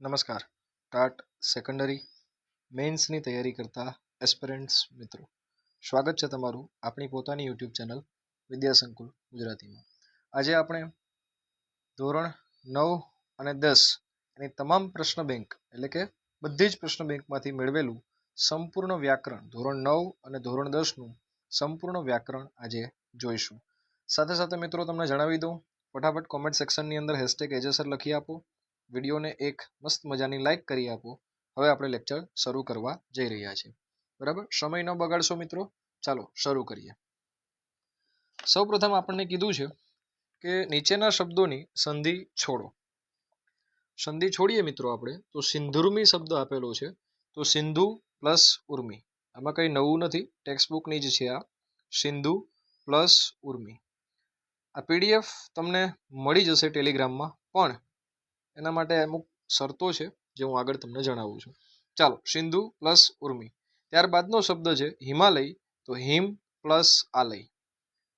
નમસ્કાર. TAT secondary મેઇન્સની તૈયારી કરતા એસ્પિરન્ટ્સ મિત્રો, સ્વાગત છે તમારું આપણી પોતાની યુટ્યુબ ચેનલ વિદ્યાસંકુલ ગુજરાતીમાં. આજે આપણે ધોરણ 9 અને 10 એની તમામ પ્રશ્ન બેંક એટલે કે બધી જ પ્રશ્ન બેંકમાંથી મેળવેલું સંપૂર્ણ વ્યાકરણ ધોરણ 9 અને ધોરણ 10નું સંપૂર્ણ વ્યાકરણ આજે જોઈશું. સાથે સાથે મિત્રો તમને જણાવી દઉં, ફટાફટ કોમેન્ટ સેક્શનની અંદર #એજેસર લખી આપો, વિડીયોને એક મસ્ત મજાની લાઈક કરી આપો. હવે આપણે લેક્ચર શરૂ કરવા જઈ રહ્યા છીએ. બરાબર, સમય ન બગાડશો મિત્રો, ચાલો શરૂ કરીએ. સૌપ્રથમ આપણને કીધું છે કે નીચેના શબ્દોની સંધિ છોડો. સંધિ છોડીએ મિત્રો આપણે તો સિંધુર્મી શબ્દ આપેલો છે, તો સિંધુ પ્લસ ઉર્મી. આમાં કંઈ નવું નથી, ટેક્સ્ટબુકની જ છે આ, સિંધુ પ્લસ ઉર્મી. આ પીડીએફ તમને મળી જશે ટેલિગ્રામમાં, પણ એના માટે અમુક શરતો છે જે હું આગળ તમને જણાવું છું. ચાલો, સિંધુ પ્લસ ઉર્મી. ત્યારબાદનો શબ્દ છે હિમાલય, તો હિમ પ્લસ આલય,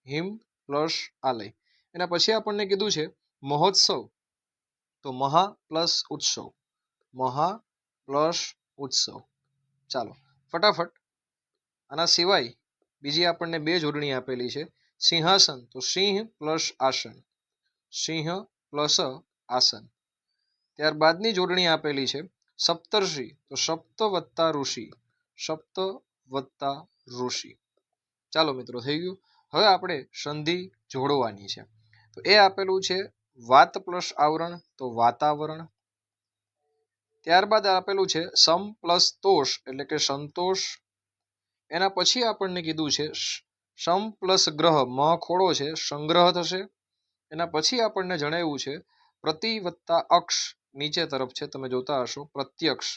હિમ પ્લસ આલય. એના પછી આપણને કીધું છે મહોત્સવ, તો મહા પ્લસ ઉત્સવ, મહા પ્લસ ઉત્સવ. ચાલો ફટાફટ. આના સિવાય બીજી આપણને બે જોડણી આપેલી છે, સિંહાસન, તો સિંહ પ્લસ આસન, સિંહ પ્લસ આસન. ત્યારબાદની જોડણી આપેલી છે સપ્તર્ષિ, તો સપ્ત વત્તા ઋષિ, સપ્ત વત્તા ઋષિ. ચાલો મિત્રો, થઈ ગયું. હવે આપણે સંધિ જોડવાની છે, તો એ આપેલું છે વાત પ્લસ આવરણ, તો વાતાવરણ. ત્યારબાદ આપેલું છે સમ પ્લસ તોષ એટલે કે સંતોષ. એના પછી આપણને કીધું છે સમ પ્લસ ગ્રહ, મ ખોડો છે, સંગ્રહ થશે. એના પછી આપણને જણાવ્યું છે પ્રતિ વત્તા અક્ષ, નીચે તરફ છે, તમે જોતા હશો પ્રત્યક્ષ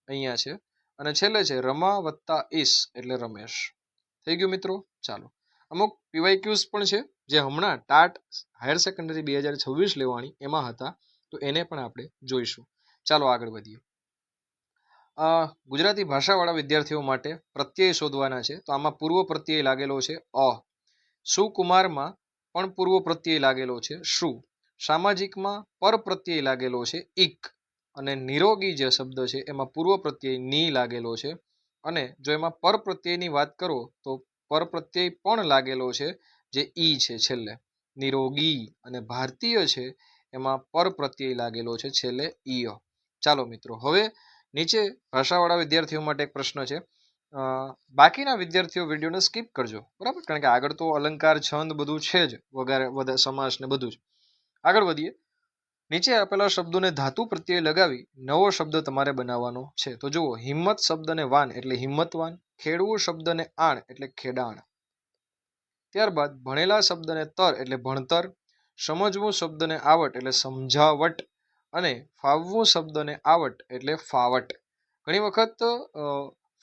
અહીંયા છે. અને છેલ્લે છે રમા વત્તા ઈસ એટલે રમેશ. થઈ ગયું મિત્રો. ચાલો, અમુક પીવાયક્યુઝ પણ છે જે હમણાં ટાટ હાયર સેકન્ડરી 2026 લેવાની એમાં હતા, તો એને પણ આપણે જોઈશું. ચાલો આગળ વધીએ. ગુજરાતી ભાષાવાળા વિદ્યાર્થીઓ માટે પ્રત્યય શોધવાના છે, તો આમાં પૂર્વ પ્રત્યય લાગેલો છે અ. સુકુમારમાં પણ પૂર્વ પ્રત્યય લાગેલો છે શુ. સામાજિકમાં પર પ્રત્યય લાગેલો છે ઇક. અને નિરોગી જે શબ્દ છે એમાં પૂર્વ પ્રત્યય ની લાગેલો છે. અને જો એમાં પર પ્રત્યયની વાત કરો તો પર પ્રત્યય પણ લાગેલો છે જે ઈ છે છેલ્લે, નિરોગી. અને ભારતીય છે એમાં પર પ્રત્યય લાગેલો છે છેલ્લે ઈય. ચાલો મિત્રો, હવે નીચે ભાષાવાળા વિદ્યાર્થીઓ માટે એક પ્રશ્ન છે. બાકીના વિદ્યાર્થીઓ વિડીયોને સ્કીપ કરજો, બરાબર, કારણ કે આગળ તો અલંકાર છંદ બધું છે જ, વગેરે સમાસ ને બધું જ. આગળ વધીએ. નીચે આપેલા શબ્દોને ધાતુ પ્રત્યય લગાવી નવો શબ્દ તમારે બનાવવાનો છે, તો જુઓ હિંમત શબ્દને વાન એટલે હિંમતવાન, ખેડવું શબ્દને આણ એટલે ખેડાણ. ત્યારબાદ ભણેલા શબ્દને તર એટલે ભણતર, સમજવું શબ્દને આવટ એટલે સમજાવટ, અને ફાવવું શબ્દને આવટ એટલે ફાવટ. ઘણી વખત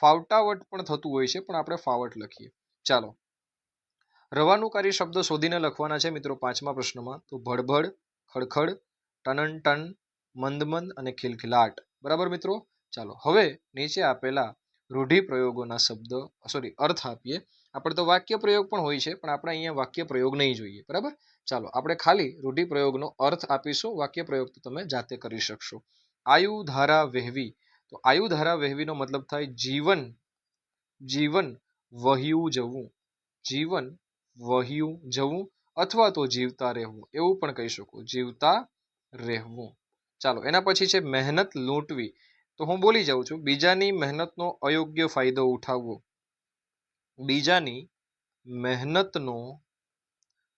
ફાવટાવટ પણ થતું હોય છે, પણ આપણે ફાવટ લખીએ. ચાલો, રવાનુકારી શબ્દો શોધીને લખવાના છે મિત્રો 5મા પ્રશ્નમાં, તો ભડભડ, ખડખડ, ટનન ટન, મંદ મંદ અને ખિલખિલાટ. બરાબર મિત્રો. ચાલો, હવે નીચે આપેલા રૂઢિપ્રયોગોના અર્થ આપીએ. આપણે તો વાક્ય પ્રયોગ પણ હોય છે, પણ આપણે અહીંયા વાક્ય પ્રયોગ નહીં જોઈએ. બરાબર, ચાલો આપણે ખાલી રૂઢિપ્રયોગનો અર્થ આપીશું, વાક્ય પ્રયોગ તો તમે જાતે કરી શકશો. આયુ ધારા વહેવી, તો આયુ ધારા વહેવીનો મતલબ થાય જીવન, જીવન વહ્યું જવું, જીવન વહ્યું જવું, અથવા તો જીવતા રહેવું, એવું પણ કહી શકો, જીવતા રહેવું. ચાલો, એના પછી છે મહેનત લૂંટવી, તો હું બોલી જાઉં છું, બીજાની મહેનતનો અયોગ્ય ફાયદો ઉઠાવવો, બીજાની મહેનતનો,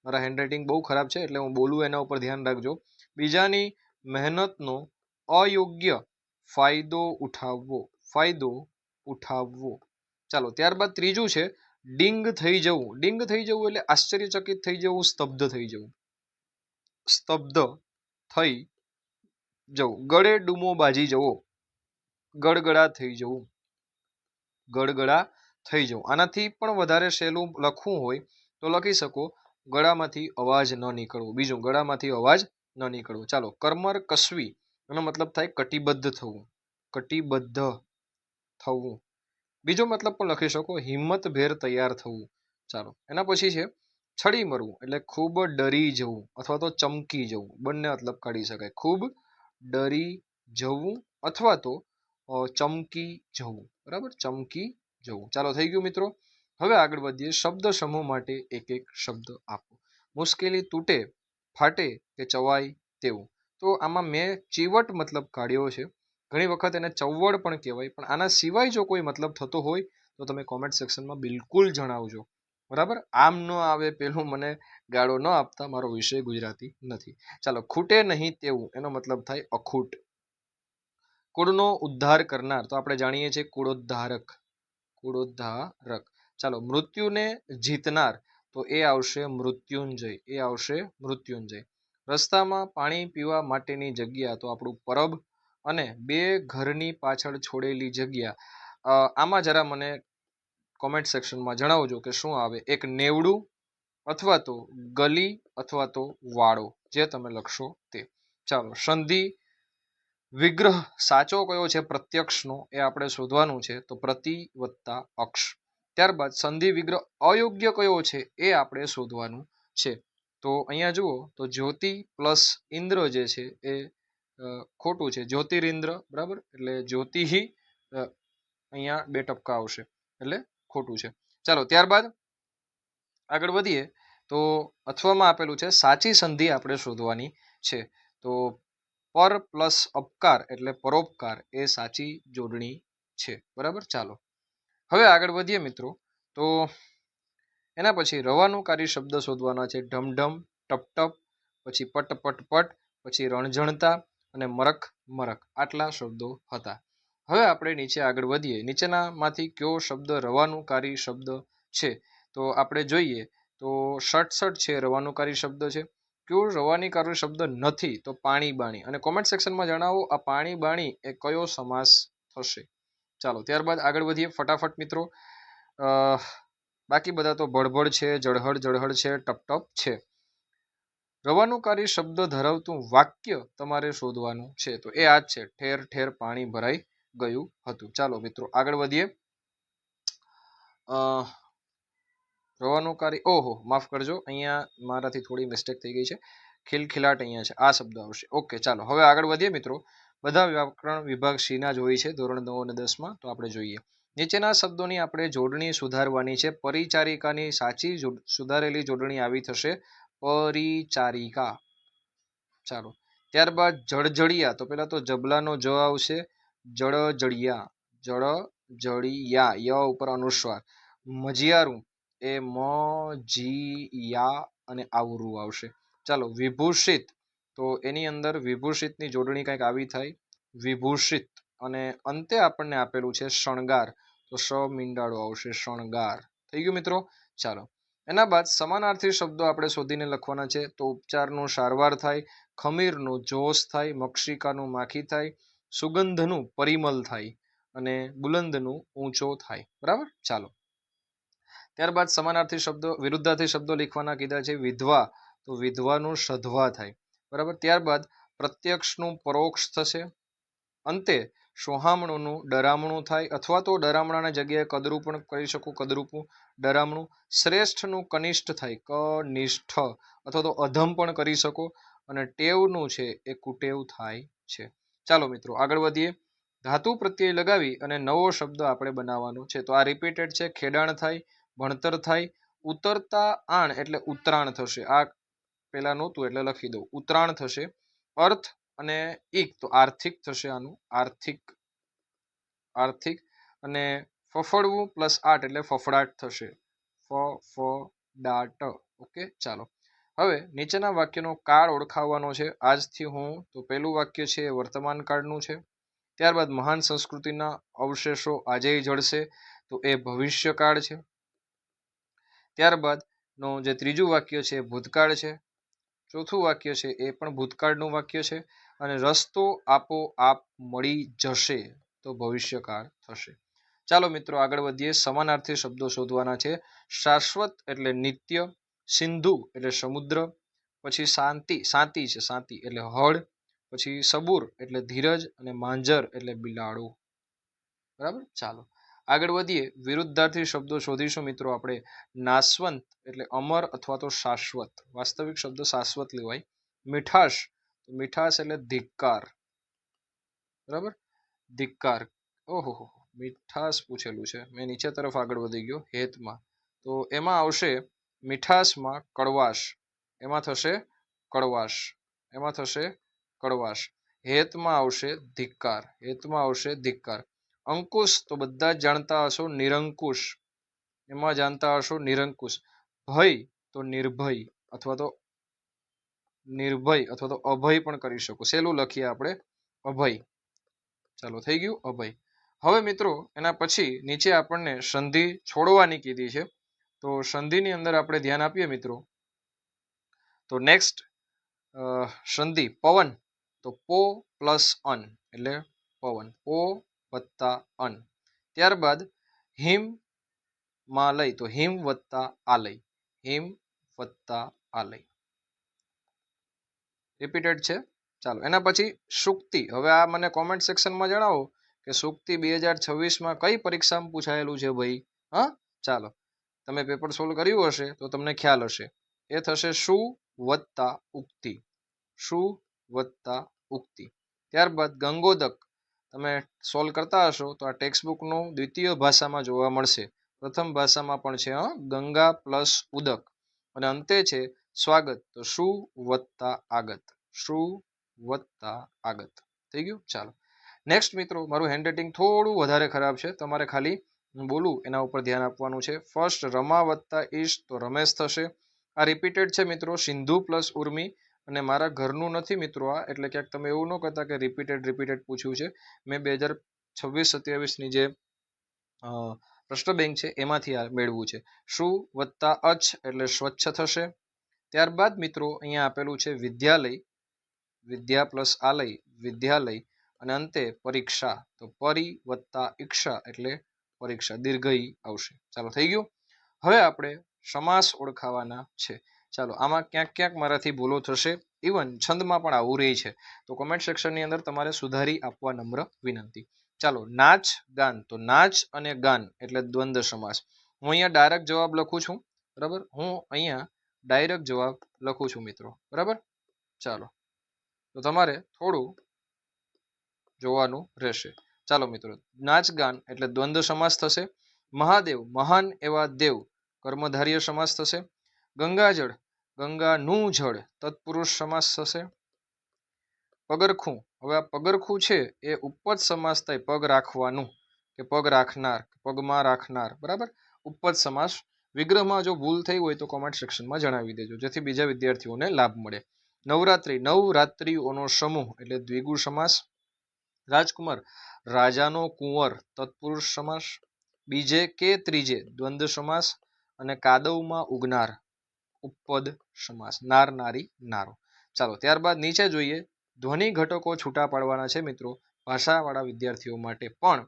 મારા હેન્ડરાઇટિંગ બહુ ખરાબ છે એટલે હું બોલું એના ઉપર ધ્યાન રાખજો, બીજાની મહેનતનો અયોગ્ય ફાયદો ઉઠાવવો, ફાયદો ઉઠાવવો. ચાલો, ત્યારબાદ ત્રીજું છે ડિંગ થઈ જવું. ડિંગ થઈ જવું એટલે આશ્ચર્યચકિત થઈ જવું, સ્તબ્ધ થઈ જવું, સ્તબ્ધ થઈ જવું. ગળે ડૂમો બાજી જવો, ગડગડા થઈ જવું, ગડગડા થઈ જવું. આનાથી પણ વધારે સહેલું લખવું હોય તો લખી શકો ગળામાંથી અવાજ ન નીકળવો, બીજું ગળામાંથી અવાજ ન નીકળવો. ચાલો, કર્મર કસવી એનો મતલબ થાય કટિબદ્ધ થવું, કટિબદ્ધ થવું. બીજો મતલબ પણ લખી શકો હિંમત ભેર તૈયાર થવું. ચાલો, એના પછી છે છડી મરવું એટલે ખૂબ ડરી જવું અથવા તો ચમકી જવું, બંને મતલબ કાઢી શકાય. ખૂબ ડરી જવું અથવા તો ચમકી જવું, બરાબર, ચમકી જવું. ચાલો થઈ ગયું મિત્રો. હવે આગળ વધીએ. શબ્દ સમૂહ માટે એક એક શબ્દ આપો. મુશ્કેલી, તૂટે, ફાટે કે ચવાય તેવું. તો આમાં મેં ચીવટ મતલબ કાઢ્યો છે. ઘણી વખત એને ચવડ પણ કહેવાય, પણ આના સિવાય જો કોઈ મતલબ થતો હોય તો તમે કોમેન્ટ સેક્શનમાં બિલકુલ જણાવજો, બરાબર. આમ ન આવે પેલું મને ગાળો ન આપતા, મારો વિષય ગુજરાતી નથી. ચાલો, ખૂટે નહીં તેવું એનો મતલબ થાય અખૂટ. કુળનો ઉદ્ધાર કરનાર તો આપણે જાણીએ છીએ કુળોદ્ધારક, કુળોદ્ધારક. ચાલો, મૃત્યુને જીતનાર તો એ આવશે મૃત્યુંજય, એ આવશે મૃત્યુંજય. રસ્તામાં પાણી પીવા માટેની જગ્યા તો આપણું પરબ. અને બે ઘરની પાછળ છોડેલી જગ્યા, આમાં જરા મને કોમેન્ટ સેક્શનમાં જણાવજો કે શું આવે. એક નેવડું અથવા તો ગલી અથવા તો વાડો, જે તમે લખશો તે. ચાલો, સંધિ વિગ્રહ સાચો કયો છે પ્રત્યક્ષનો એ આપણે શોધવાનું છે, તો પ્રતિ વત્તા અક્ષ. ત્યારબાદ સંધિ વિગ્રહ અયોગ્ય કયો છે એ આપણે શોધવાનું છે. તો અહીંયા જુઓ તો જ્યોતિ પ્લસ ઇન્દ્ર જે છે એ ખોટું છે, જ્યોતિરિન્દ્ર, બરાબર, એટલે જ્યોતિ અહીંયા 2 ટપકા આવશે, એટલે ખોટું છે. ચાલો, ત્યારબાદ આગળ વધીએ તો અથવામાં આપેલું છે સાચી સંધિ આપણે શોધવાની છે. તો પર પ્લસ અપકાર એટલે પરોપકાર એ સાચી જોડણી છે, બરાબર. ચાલો, હવે આગળ વધીએ મિત્રો. તો એના પછી રવાનુંકારી શબ્દ શોધવાના છે. ઢમઢમ, ટપટપ, પછી પટ પટ પટ, પછી રણઝણતા અને મરક મરક. આટલા શબ્દો હતા. હવે આપણે નીચે આગળ વધીએ. નીચેનામાંથી કયો શબ્દ રવાનુંકારી શબ્દ છે? તો આપણે જોઈએ તો 67 છે રવાનુંકારી શબ્દ છે. કયો રવાનીકારી શબ્દ નથી? તો પાણી બાણી. અને કોમેન્ટ સેક્શનમાં જણાવો આ પાણી બાણી એ કયો સમાસ થશે. ચાલો, ત્યારબાદ આગળ વધીએ ફટાફટ મિત્રો. બાકી બધા તો ભડભડ છે, જળહળ જળહળ છે, ટપટપ છે. રવાનુંકારી શબ્દ ધરાવતું વાક્ય તમારે શોધવાનું છે. તો એ આ જ છે, ઠેર ઠેર પાણી ભરાઈ ગયું હતું. ચાલો મિત્રો આગળ વધીએ. રવાનુંકારી, ઓહો માફ કરજો, અહીંયા મારાથી થોડી મિસ્ટેક થઈ ગઈ છે. ખિલખિલાટ અહીંયા છે, આ શબ્દ આવશે. ઓકે, ચાલો હવે આગળ વધીએ મિત્રો. બધા વ્યાકરણ વિભાગ સીના જ હોય છે ધોરણ 9 અને 10માં. તો આપણે જોઈએ. નીચેના શબ્દોની આપણે જોડણી સુધારવાની છે. પરિચારિકાની સાચી સુધારેલી જોડણી આવી થશે પરિચારિકા. ચાલો, ત્યારબાદ જળજળિયા, તો પેલા તો જબલાનો જ આવશે, જળજળિયા, જળજળિયા, ય ઉપર અનુસ્વાર. મજિયારું એ મ જી યા અને આવરું આવશે. ચાલો, વિભૂષિત, તો એની અંદર વિભૂષિતની જોડણી કંઈક આવી થાય, વિભૂષિત. અને અંતે આપણને આપેલું છે શણગાર, તો શ મીંડાળો આવશે, શણગાર. થઈ ગયું મિત્રો. ચાલો, એના બાદ સમાનાર્થી શબ્દો આપણે શોધીને લખવાના છે. તો ઉપચારનું સારવાર થાય, ખમીરનું જોશ થાય, મક્ષિકાનું માખી થાય, સુગંધનું પરિમલ થાય અને બુલંદનું ઊંચો થાય, બરાબર. ચાલો, ત્યારબાદ સમાનાર્થી શબ્દો વિરુદ્ધાર્થી શબ્દો લખવાના કીધા છે. વિધવા, તો વિધવાનું સધવા થાય, બરાબર. ત્યારબાદ પ્રત્યક્ષનું પરોક્ષ થશે. અંતે સોહામણુંનું ડરામણું થાય, અથવા તો ડરામણાની જગ્યાએ કદરૂ પણ કરી શકો, કદરૂપું ડરામણું. શ્રેષ્ઠનું કનિષ્ઠ થાય, કનિષ્ઠ, અથવા તો અધમ પણ કરી શકો. અને ટેવનું છે એ કુટેવ થાય છે. ચાલો મિત્રો આગળ વધીએ. ધાતુ પ્રત્યય લગાવી અને નવો શબ્દ આપણે બનાવવાનો છે. તો આ રિપીટેડ છે. ખેડાણ થાય, ભણતર થાય, ઉતરતા આણ એટલે ઉતરાણ થશે. આ પેલા નહોતું એટલે લખી દઉં, ઉતરાણ થશે. અર્થ અને ઈક તો આર્થિક થશે, આનું આર્થિક, આર્થિક. અને ફફડવું પ્લસ આટ એટલે ફફડાટ થશે, ફફડાટ. ઓકે, ચાલો હવે નીચેના વાક્યનો કાળ ઓળખાવવાનો છે. આજથી હું, તો પહેલું વાક્ય છે એ વર્તમાન કાળનું છે. ત્યારબાદ મહાન સંસ્કૃતિના અવશેષો આજે જળશે, તો એ ભવિષ્યકાળ છે. ત્યારબાદ નો જે ત્રીજું વાક્ય છે ભૂતકાળ છે. ચોથું વાક્ય છે એ પણ ભૂતકાળનું વાક્ય છે. અને રસ્તો આપોઆપ મળી જશે, તો ભવિષ્યકાળ થશે. ચાલો મિત્રો આગળ વધીએ. સમાનાર્થી શબ્દો શોધવાના છે. શાશ્વત એટલે નિત્ય, સિંધુ એટલે સમુદ્ર, પછી શાંતિ, શાંતિ છે શાંતિ એટલે હળ, પછી સબૂર એટલે ધીરજ, અને માંજર એટલે બિલાડું, બરાબર. ચાલો આગળ વધીએ. વિરુદ્ધાર્થી શબ્દો શોધીશું મિત્રો આપણે. નાશવંત એટલે અમર અથવા તો શાશ્વત, વાસ્તવિક શબ્દ શાશ્વત લેવાય. મીઠાશ, મીઠાશ એટલે ધિક્કાર, બરાબર. ધિક્કાર, ઓહો મીઠાશ પૂછેલું છે, મેં નીચે તરફ આગળ વધી ગયો. હેતમાં, તો એમાં આવશે મીઠાશમાં કડવાશ, એમાં થશે કડવાશ, એમાં થશે કડવાશ. હેતમાં આવશે ધિક્કાર, હેતમાં આવશે ધિક્કાર. અંકુશ તો બધા જ જાણતા હશો, નિરંકુશ, એમાં જાણતા હશો નિરંકુશ. ભય તો નિર્ભય અથવા તો નિર્ભય અથવા તો અભય પણ કરી શકો. સેલું લખીએ આપણે, અભય. ચાલો થઈ ગયું અભય. હવે મિત્રો એના પછી નીચે આપણને સંધિ છોડવાની કીધી છે, તો સંધિની અંદર આપણે ધ્યાન આપીએ મિત્રો. તો નેક્સ્ટ સંધિ પવન, તો પો પ્લસ અન એટલે પવન, પો વત્તા અન. ત્યારબાદ હિમ માલય, તો હિમ વત્તા આલય, હિમ વત્તા આલય. રિપીટેડ છે. ચાલો એના પછી સુક્તિ. હવે આ મને કોમેન્ટ સેક્શનમાં જણાવો કે સુક્તિ 2026માં કઈ પરીક્ષામાં પૂછાયેલું છે ભાઈ. હા ચાલો, તમે પેપર સોલ્વ કર્યું હશે તો તમને ખ્યાલ હશે. એ થશે શું વત્તા ઉક્તિ, શું વત્તા ઉક્તિ. ત્યારબાદ ગંગોદક, તમે સોલ્વ કરતા હશો તો આ ટેક્સ્ટબુકનું દ્વિતીય ભાષામાં જોવા મળશે. પ્રથમ ભાષામાં પણ છે ગંગા પ્લસ ઉદક. અને અંતે છે સ્વાગત, તો શું વત્તા આગત, શું વત્તા આગત. થઈ ગયું. ચાલો નેક્સ્ટ મિત્રો, મારું હેન્ડરાઇટિંગ થોડું વધારે ખરાબ છે, તમારે ખાલી હું બોલું એના ઉપર ધ્યાન આપવાનું છે. ફર્સ્ટ રમા વત્તા ઈશ, તો રમેશ થશે. આ રિપીટેડ છે મિત્રો, સિંધુ પ્લસ ઉર્મી, અને મારા ઘરનું નથી મિત્રો આ, એટલે ક્યાંક તમે એવું ન કહેતા કે રિપીટેડ પૂછ્યું છે. મેં 2026-27ની જે પ્રશ્ન બેંક છે એમાંથી આ મેળવું છે. શું વત્તા અચ્છ એટલે સ્વચ્છ થશે. ત્યારબાદ મિત્રો અહીંયા આપેલું છે વિદ્યાલય, વિદ્યા પ્લસ આલય વિદ્યાલય, અને અંતે પરીક્ષા, તો પરી વત્તા ઈક્ષા એટલે પરીક્ષા, દીર્ઘઈ આવશે. ચાલો થઈ ગયું. હવે આપણે સમાસ ઓળખાવાના છે. ચાલો આમાં ક્યાંક ક્યાંક મારાથી ભૂલો થશે, ઇવન છંદમાં પણ આવું રહી છે, તો કોમેન્ટ સેક્શનની અંદર તમારે સુધારી આપવા નમ્ર વિનંતી. ચાલો નાચ ગાન, તો નાચ અને ગાન એટલે દ્વંદ્વ સમાસ. હું અહીંયા ડાયરેક્ટ જવાબ લખું છું, બરાબર, હું અહીંયા ડાયરેક્ટ જવાબ લખું છું મિત્રો, બરાબર. ચાલો તો તમારે થોડું જોવાનું રહેશે. ચાલો મિત્રો, નાચ ગાન એટલે દ્વંદ્વ સમાસ થશે. મહાદેવ મહાન એવા દેવ કર્મધાર્ય સમાસ થશે. ગંગાજળ ગંગાનું જળ તત્પુરુષ સમાસ થશે. પગરખું, હવે આ પગરખું છે એ ઉપપદ સમાસ થાય, પગ રાખવાનું કે પગ રાખનાર, પગમાં રાખનાર, બરાબર, ઉપપદ સમાસ. વિગ્રહમાં જો ભૂલ થઈ હોય તો કોમેન્ટ સેક્શનમાં જણાવી દેજો, જેથી બીજા વિદ્યાર્થીઓને લાભ મળે. નવરાત્રી નવરાત્રીઓનો સમૂહ એટલે દ્વિગુ સમાસ. રાજકુમાર રાજાનો કુંવર તત્પુરુષ સમાસ. બીજે કે ત્રીજે દ્વંદ્વ સમાસ. અને કાદવમાં ઉગનાર ઉપપદ સમાસ, નાર નારી નારો. ચાલો ત્યારબાદ નીચે જોઈએ, ધ્વનિ ઘટકો છૂટા પાડવાના છે મિત્રો, ભાષાવાળા વિદ્યાર્થીઓ માટે પણ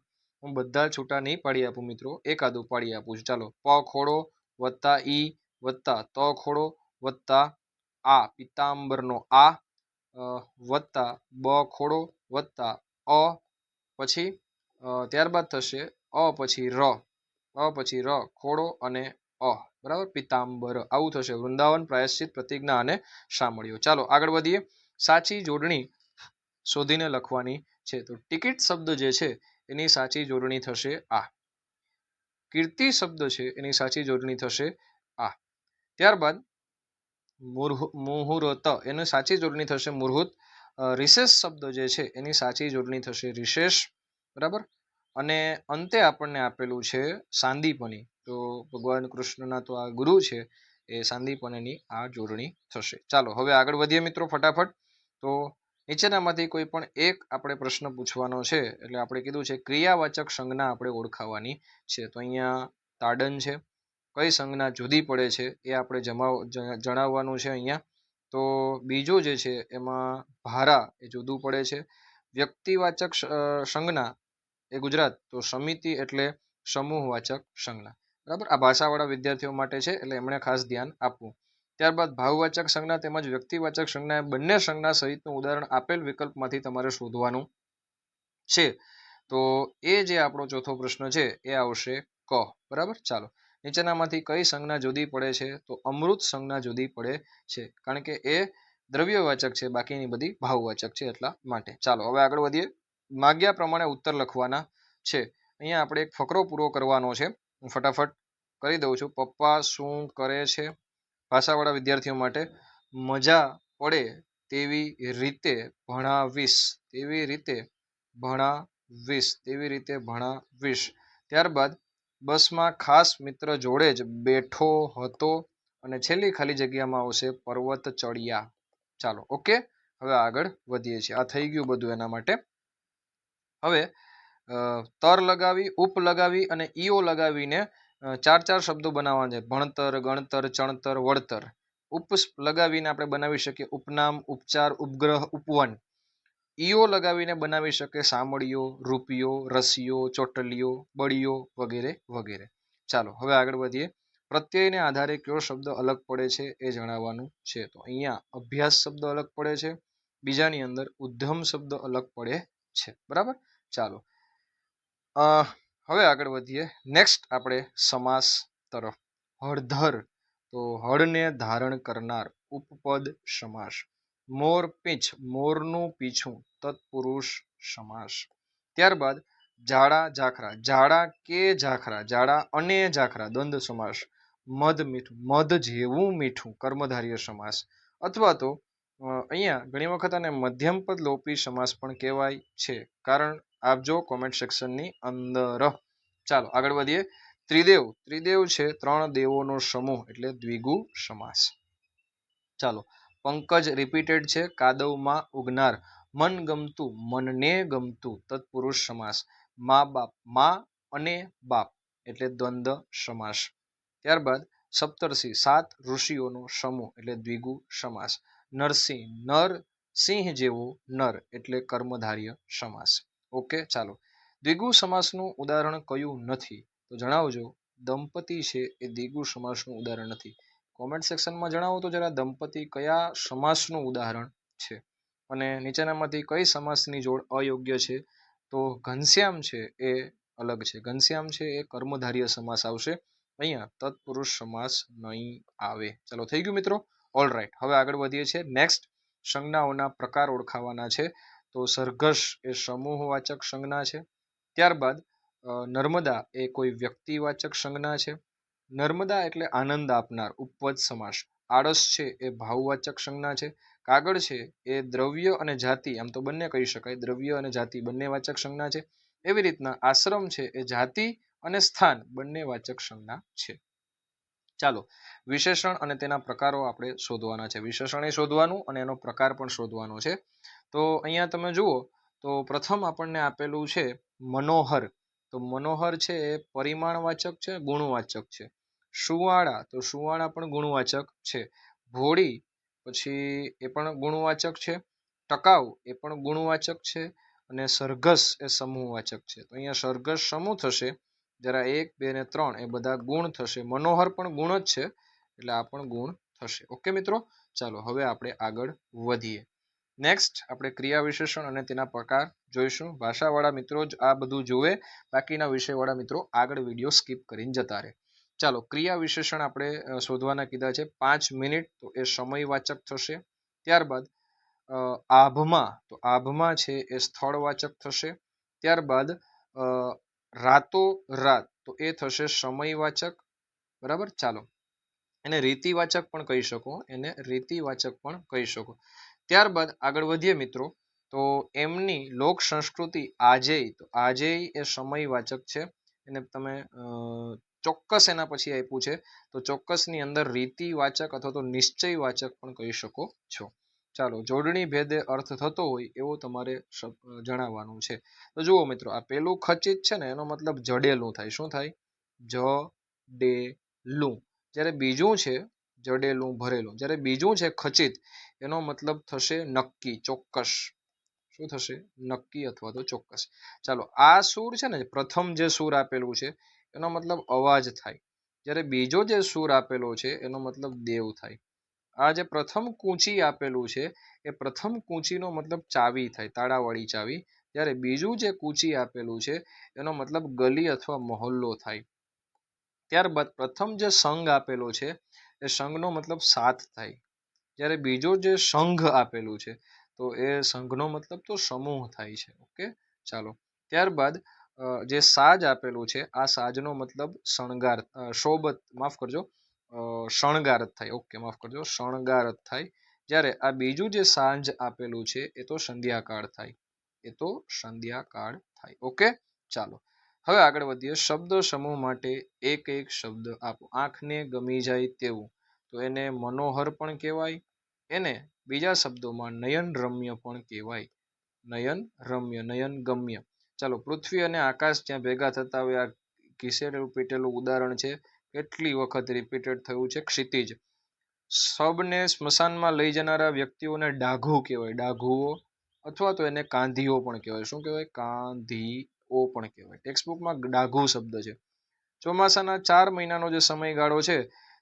હું બધા છૂટા નહીં પાડી આપું મિત્રો, એકાદું પાડી આપું છું. ચાલો પ ખોડો વત્તા ઈ વત્તા ત ખોડો વત્તા આ પિતાંબરનો આ વત્તા બ ખોડો વત્તા અ, પછી ત્યારબાદ થશે અ પછી ર, અ પછી ર ખોડો અને અ, બરાબર, પિતાંબર આવું થશે. વૃંદાવન પ્રાયશ્ચિત પ્રતિજ્ઞા અને સાંભળ્યો. ચાલો આગળ વધીએ. સાચી જોડણી શોધીને લખવાની છે, તો ટિકિટ શબ્દ જે છે એની સાચી જોડણી થશે આ. કીર્તિ શબ્દ છે એની સાચી જોડણી થશે આ. ત્યારબાદ મુહૂર્ત એની સાચી જોડણી થશે મુહૂર્ત. રિસેસ શબ્દ જે છે એની સાચી જોડણી થશે રિશેષ, બરાબર. અને અંતે આપણને આપેલું છે સાંદીપની, તો ભગવાન કૃષ્ણના તો આ ગુરુ છે, એ સાંદીપનીની આ જોડણી થશે. ચાલો હવે આગળ વધીએ મિત્રો ફટાફટ. તો નીચેનામાંથી કોઈ પણ એક આપણે પ્રશ્ન પૂછવાનો છે, એટલે આપણે કીધું છે ક્રિયાવાચક સંજ્ઞા આપણે ઓળખાવાની છે. તો અહીંયા તાડન છે, કઈ સંજ્ઞા જુદી પડે છે એ આપણે જણાવવાનું છે અહીંયા. તો બીજું જે છે એમાં ભારા એ જુદું પડે છે. વ્યક્તિવાચક સંજ્ઞા એ ગુજરાત, તો સમિતિ એટલે સમૂહવાચક સંજ્ઞા, બરાબર. આ ભાષાવાળા વિદ્યાર્થીઓ માટે છે, એટલે એમણે ખાસ ધ્યાન આપવું. ત્યારબાદ ભાવવાચક સંજ્ઞા તેમજ વ્યક્તિવાચક સંજ્ઞા બંને સંજ્ઞા સહિતનું ઉદાહરણ આપેલ વિકલ્પમાંથી તમારે શોધવાનું છે. તો એ જે આપણો ચોથો પ્રશ્ન છે એ આવશે ક, બરાબર. ચાલો નીચેનામાંથી કઈ સંજ્ઞા જુદી પડે છે, તો અમૃત સંજ્ઞા જુદી પડે છે, કારણ કે એ દ્રવ્યવાચક છે, બાકીની બધી ભાવવાચક છે એટલા માટે. ચાલો હવે આગળ વધીએ. માગ્યા પ્રમાણે ઉત્તર લખવાના છે. અહીંયા આપણે એક ફકરો પૂરો કરવાનો છે. હું ફટાફટ કરી દઉં છું. પપ્પા શું કરે છે? ભાષાવાળા વિદ્યાર્થીઓ માટે મજા પડે તેવી રીતે ભણાવીશ. તેવી રીતે ભણાવીશ. તેવી રીતે ભણાવીશ. ત્યારબાદ બસમાં ખાસ મિત્ર જોડે જ બેઠો હતો અને છેલ્લી ખાલી જગ્યામાં આવશે પર્વત ચડ્યા. ચાલો ઓકે, હવે આગળ વધીએ છીએ. આ થઈ ગયું બધું એના માટે. હવે તર લગાવી, ઉપ લગાવી અને ઈઓ લગાવીને ચાર શબ્દો બનાવવાના છે. ભણતર, ગણતર, ચણતર, વળતર. ઉપ લગાવીને આપણે બનાવી શકીએ ઉપનામ, ઉપચાર, ઉપગ્રહ, ઉપવન. ઈઓ લગાવીને બનાવી શકે સામળીઓ, રૂપિયો, રસિયો, ચોટલીઓ, બળીઓ વગેરે વગેરે. ચાલો હવે આગળ વધીએ. પ્રત્યયને આધારે કયો શબ્દ અલગ પડે છે એ જણાવવાનું છે. તો અહીંયા અભ્યાસ શબ્દ અલગ પડે છે, બીજાની અંદર ઉદ્ધમ શબ્દ અલગ પડે છે. બરાબર, ચાલો હવે આગળ વધીએ. નેક્સ્ટ આપણે સમાસ તરફ. હળધર, તો હળને ધારણ કરનાર, ઉપપદ સમાસ. મોર પીંછ, મોરનું પીછું, તત્પુરુષ સમાસ. ત્યારબાદ જાડા ઝાખરા, જાડા કે ઝાખરા, જાડા અને ઝાખરા, દ્વંદ્વ સમાસ. મધ મીઠું, મધ જેવું મીઠું, કર્મધારય સમાસ. અથવા તો અહીંયા ઘણી વખત આને મધ્યમ પદ લોપી સમાસ પણ કહેવાય છે. કારણ આપજો કોમેન્ટ સેક્શનની અંદર. ચાલો આગળ વધીએ. ત્રિદેવ, ત્રિદેવ છે ત્રણ દેવોનો સમૂહ એટલે દ્વિગુ સમાસ. ચાલો પંકજ રિપીટેડ છે, કાદવમાં ઉગનાર. મન ગમતું, મનને ગમતું, તત્પુરુષ સમાસ. મા બાપ, મા અને બાપ એટલે દ્વંદ્વ સમાસ. ત્યારબાદ સપ્તર્ષિ, સાત ઋષિઓનો સમૂહ એટલે દ્વિગુ સમાસ. નરસિંહ, નર સિંહ જેવો નર એટલે કર્મધારય સમાસ. ઓકે, ચાલો દ્વિગુ સમાસનું ઉદાહરણ કયું નથી તો જણાવજો. દંપતી છે એ દ્વિગુ સમાસનું ઉદાહરણ નથી. કોમેન્ટ સેક્શનમાં જણાવો તો જરા દંપતી કયા સમાસનું ઉદાહરણ છે અને નીચેનામાંથી કઈ સમાસની જોડ અયોગ્ય છે. તો ઘનશ્યામ છે એ અલગ છે. ઘનશ્યામ છે એ કર્મધારય સમાસ આવશે. અહીંયા તત્પુરુષ સમાસ નહીં આવે. ચાલો થઈ ગયું મિત્રો. ઓલ રાઈટ, હવે આગળ વધીએ છીએ. નેક્સ્ટ સંજ્ઞાઓના પ્રકાર ઓળખાવાના છે. તો સરઘસ એ સમૂહવાચક સંજ્ઞા છે. ત્યારબાદ નર્મદા એ કોઈ વ્યક્તિવાચક સંજ્ઞા છે. નર્મદા એટલે આનંદ આપનાર, ઉપપદ સમાસ. આળસ છે એ ભાવવાચક સંજ્ઞા છે. કાગળ છે એ દ્રવ્ય અને જાતિ, આમ તો બંને કહી શકાય, દ્રવ્ય અને જાતિ બંને વાચક સંજ્ઞા છે. એવી રીતના આશ્રમ છે એ જાતિ અને સ્થાન બંને વાચક સંજ્ઞા છે. ચાલો વિશેષણ અને તેના પ્રકારો આપણે શોધવાના છે. વિશેષણ એ શોધવાનું અને એનો પ્રકાર પણ શોધવાનો છે. તો અહીંયા તમે જુઓ તો પ્રથમ આપણને આપેલું છે મનોહર. તો મનોહર છે એ પરિમાણવાચક છે, ગુણવાચક છે. સુવાળા, તો સુવાળા પણ ગુણવાચક છે. ભોળી પછી એ પણ ગુણવાચક છે. ટકાઉ એ પણ ગુણવાચક છે. અને સરઘસ એ સમૂહવાચક છે. તો અહીંયા સરઘસ સમૂહ થશે, જરા 1, 2 ને 3 એ બધા ગુણ થશે. મનોહર પણ ગુણ જ છે એટલે આ પણ ગુણ થશે. ઓકે મિત્રો, ચાલો હવે આપણે આગળ વધીએ. નેક્સ્ટ આપણે ક્રિયા વિશેષણ અને તેના પ્રકાર જોઈશું. ભાષાવાળા મિત્રો જ આ બધું જોવે, બાકીના વિષયવાળા મિત્રો આગળ વિડીયો સ્કીપ કરીને જતા રહે. ચાલો ક્રિયા વિશેષણ આપણે શોધવાના કીધા છે. 5 મિનિટ, તો એ સમયવાચક થશે. ત્યારબાદ આભમાં, તો આભમાં છે એ સ્થળવાચક થશે. ત્યારબાદ રાતો રાત, તો એ થશે સમયવાચક. બરાબર, ચાલો એને રીતિવાચક પણ કહી શકો, એને રીતિવાચક પણ કહી શકો. ત્યારબાદ આગળ વધીએ મિત્રો. તો એમની લોક સંસ્કૃતિ આજેય, તો આજેય એ સમયવાચક છે. એને તમે ચોક્કસ એના પછી આપ્યું છે તો ચોક્કસની અંદર રીતિવાચક અથવા તો નિશ્ચયવાચક પણ કહી શકો છો. ચાલો જોડણી ભેદે અર્થ થતો હોય એવું તમારે જણાવવાનું છે. તો જુઓ મિત્રો, આ પેલું ખચિત છે ને એનો મતલબ જડેલું થાય. શું થાય? જડેલું. જ્યારે બીજું છે જડેલું ભરેલું, જ્યારે બીજું છે ખચિત, એનો મતલબ થશે નક્કી, ચોક્કસ. શું થશે? નક્કી અથવા તો ચોક્કસ. ચાલો આ સૂર છે ને, પ્રથમ જે સૂર આપેલું છે એનો મતલબ અવાજ થાય. જ્યારે બીજો જે સૂર આપેલો છે એનો મતલબ દેવ થાય. આ જે પ્રથમ કૂંચી આપેલું છે એ પ્રથમ કૂંચીનો મતલબ ચાવી થાય, તાળાવાળી ચાવી. જ્યારે બીજું જે કૂંચી આપેલું છે એનો મતલબ ગલી અથવા મહોલ્લો થાય. ત્યારબાદ પ્રથમ જે સંઘ આપેલો છે એ સંઘનો મતલબ સાથ થાય. જ્યારે બીજો જે સંઘ આપેલું છે તો એ સંઘનો મતલબ તો સમૂહ થાય છે. ઓકે, ચાલો ત્યારબાદ જે સાજ આપેલું છે આ સાજનો મતલબ શણગાર શોભત માફ કરજો શણગાર જ થાય. ઓકે માફ કરજો શણગાર જ થાય. જ્યારે આ બીજું જે સાંજ આપેલું છે એ તો સંધ્યાકાળ થાય. એ તો સંધ્યાકાળ થાય. ઓકે ચાલો હવે આગળ વધીએ. શબ્દ સમૂહ માટે એક એક શબ્દ આપો. આંખને ગમી જાય તેવું તો એને મનોહર પણ કહેવાય. એને બીજા શબ્દોમાં નયન રમ્ય પણ કહેવાય. નયન રમ્ય નયન ગમ્ય. ચાલો પૃથ્વી અને આકાશ જ્યાં ભેગા થતા હોય આ ઘીસેલું પીટેલું ઉદાહરણ છે. કેટલી વખત રિપીટેડ થયું છે ક્ષિતિજ. શબને સ્મશાનમાં લઈ જનારા વ્યક્તિઓને ડાઘુ કહેવાય. ડાઘુઓ અથવા તો એને કાંધીઓ પણ કહેવાય. શું કહેવાય? કાંધીઓ પણ કહેવાય. ટેક્સ્ટબુકમાં ડાઘુ શબ્દ છે. ચોમાસાના 4 મહિનાનો જે સમયગાળો છે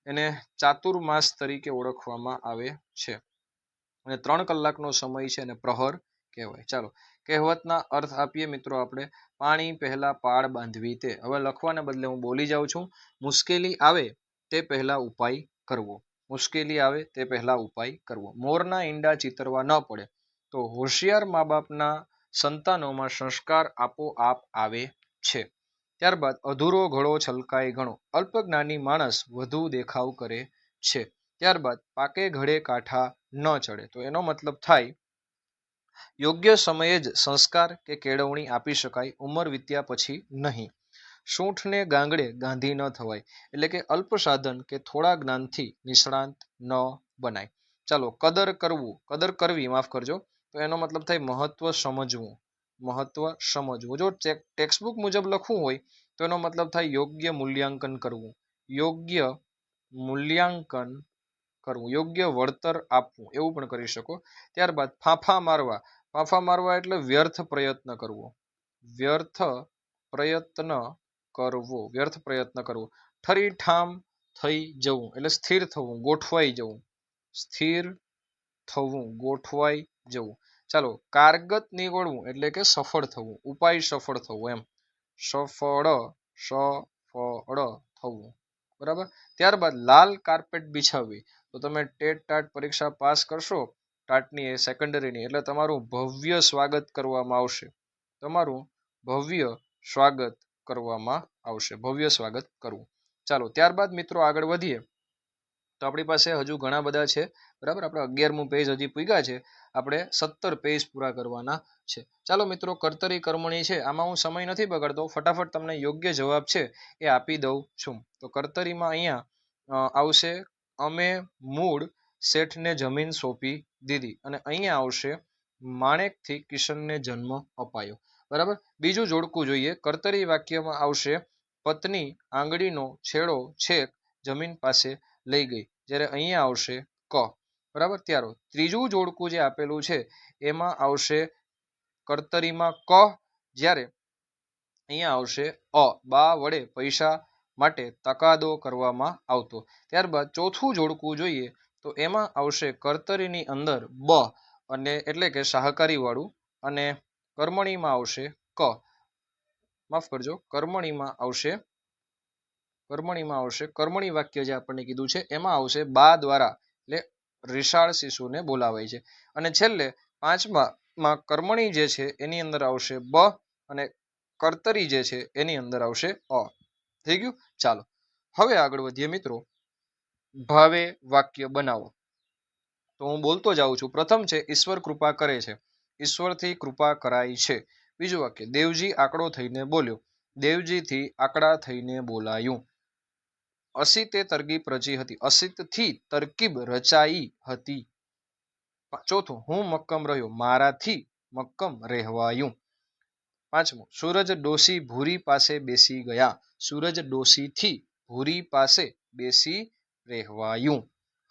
એને ચાતુર્માસ તરીકે ઓળખવામાં આવે છે અને 3 કલાકનો સમય છે અને પ્રહર કહેવાય. ચાલો કહેવતના અર્થ આપીએ મિત્રો આપણે. પાણી પહેલા પાળ બાંધવી તે. હવે લખવાને બદલે હું બોલી જાઉં છું. મુશ્કેલી આવે તે પહેલા ઉપાય કરવો. મુશ્કેલી આવે તે પહેલા ઉપાય કરવો. મોરના ઈંડા ચિતરવા ન પડે તો હોશિયાર મા બાપના સંતાનોમાં સંસ્કાર આપોઆપ આવે છે. ત્યારબાદ અધૂરો ઘડો છલકાય ઘણો. અલ્પજ્ઞાની માણસ વધુ દેખાવ કરે છે. ત્યારબાદ પાકે ઘડે કાંઠા ન ચડે તો એનો મતલબ થાય યોગ્ય સમયે જ સંસ્કાર કે કેળવણી આપી શકાય. ઉંમર વીત્યા પછી નહીં. સૂંઠને ગાંગડે ગાંધી ન થવાય એટલે કે અલ્પ સાધન કે થોડા જ્ઞાનથી નિષ્ણાંત ન બનાય. ચાલો કદર કરવું કદર કરવી માફ કરજો તો એનો મતલબ થાય મહત્વ સમજવું. મહત્વ સમજવું. જો ટેક્સ્ટબુક મુજબ લખવું હોય તો એનો મતલબ થાય યોગ્ય મૂલ્યાંકન કરવું. યોગ્ય મૂલ્યાંકન કરવું. યોગ્ય વળતર આપવું એવું પણ કરી શકો. ત્યારબાદ ફાંફા મારવા. ફાંફા મારવા એટલે વ્યર્થ પ્રયત્ન કરવો. વ્યર્થ પ્રયત્ન કરવો. વ્યર્થ પ્રયત્ન કરવો. ઠરી ઠામ થઈ જવું એટલે સ્થિર થવું ગોઠવાઈ જવું. સ્થિર થવું ગોઠવાઈ જવું. ચાલો કારગત નીવડવું એટલે કે સફળ થવું. ઉપાય સફળ થવું એમ. સફળ થવું. બરાબર. ત્યારબાદ લાલ કાર્પેટ બિછાવવી તો તમે ટેટ ટાટ પરીક્ષા પાસ કરશો ટાટની સેકન્ડરીની એટલે તમારું ભવ્ય સ્વાગત કરવામાં આવશે. તમારું ભવ્ય સ્વાગત કરવામાં આવશે. ભવ્ય સ્વાગત કરવું. ચાલો ત્યારબાદ મિત્રો આગળ વધીએ તો આપણી પાસે હજુ ઘણા બધા છે. બરાબર. આપણે 11મું પેજ હજી પૂગ્યા છે. આપણે 17 પેજ પૂરા કરવાના છે. ચાલો મિત્રો કર્તરી કર્મણી છે. આમાં હું સમય નથી બગાડતો. ફટાફટ તમને યોગ્ય જવાબ છે એ આપી દઉં છું. તો કર્તરીમાં અહીંયા આવશે અમે મૂળ શેઠને જમીન સોંપી દીધી અને અહીંયા આવશે માણેકથી કિશનને જન્મ અપાયો. બરાબર. બીજું જોડકું જોઈએ. કર્તરી વાક્યમાં આવશે પત્ની આંગળીનો છેડો છેક જમીન પાસે લઈ ગઈ. જ્યારે અહીંયા આવશે ક. બરાબર. ત્યારો ત્રીજું જોડકું જે આપેલું છે એમાં આવશે કર્તરીમાં ક જ્યારે અહીંયા આવશે અ. બા વડે પૈસા માટે તકાદો કરવામાં આવતો. ત્યારબાદ ચોથું જોડકું જોઈએ તો એમાં આવશે કર્તરીની અંદર બ અને એટલે કે શાહકારી વાળું અને કર્મણીમાં આવશે ક. માફ કરજો કર્મણીમાં આવશે કર્મણી વાક્ય જે આપણને કીધું છે એમાં આવશે બા દ્વારા એટલે રિશાળ શિશુને બોલાવાય છે. અને છેલ્લે 5માં કર્મણી જે છે એની અંદર આવશે બ અને કર્તરી જે છે એની અંદર આવશે અ. થઈ ગયું. ચાલો હવે આગળ વધીએ મિત્રો. ભાવે વાક્ય બનાવો. તો હું બોલતો જાઉં છું. પ્રથમ છે ઈશ્વર કૃપા કરે છે. ઈશ્વરથી કૃપા કરાય છે. બીજું વાક્ય દેવજી આંકડો થઈને બોલ્યો. દેવજીથી આંકડા થઈને બોલાયું. અસિતે તરકીબ રચી હતી. અસિતથી તરકીબ રચાઈ હતી. ચોથું હું મક્કમ રહ્યો. મારાથી મક્કમ રહેવાયું. પાંચમું સૂરજ ડોસી ભૂરી પાસે બેસી ગયા. સૂરજ ડોસીથી ભૂરી પાસે બેસી રહેવાયું.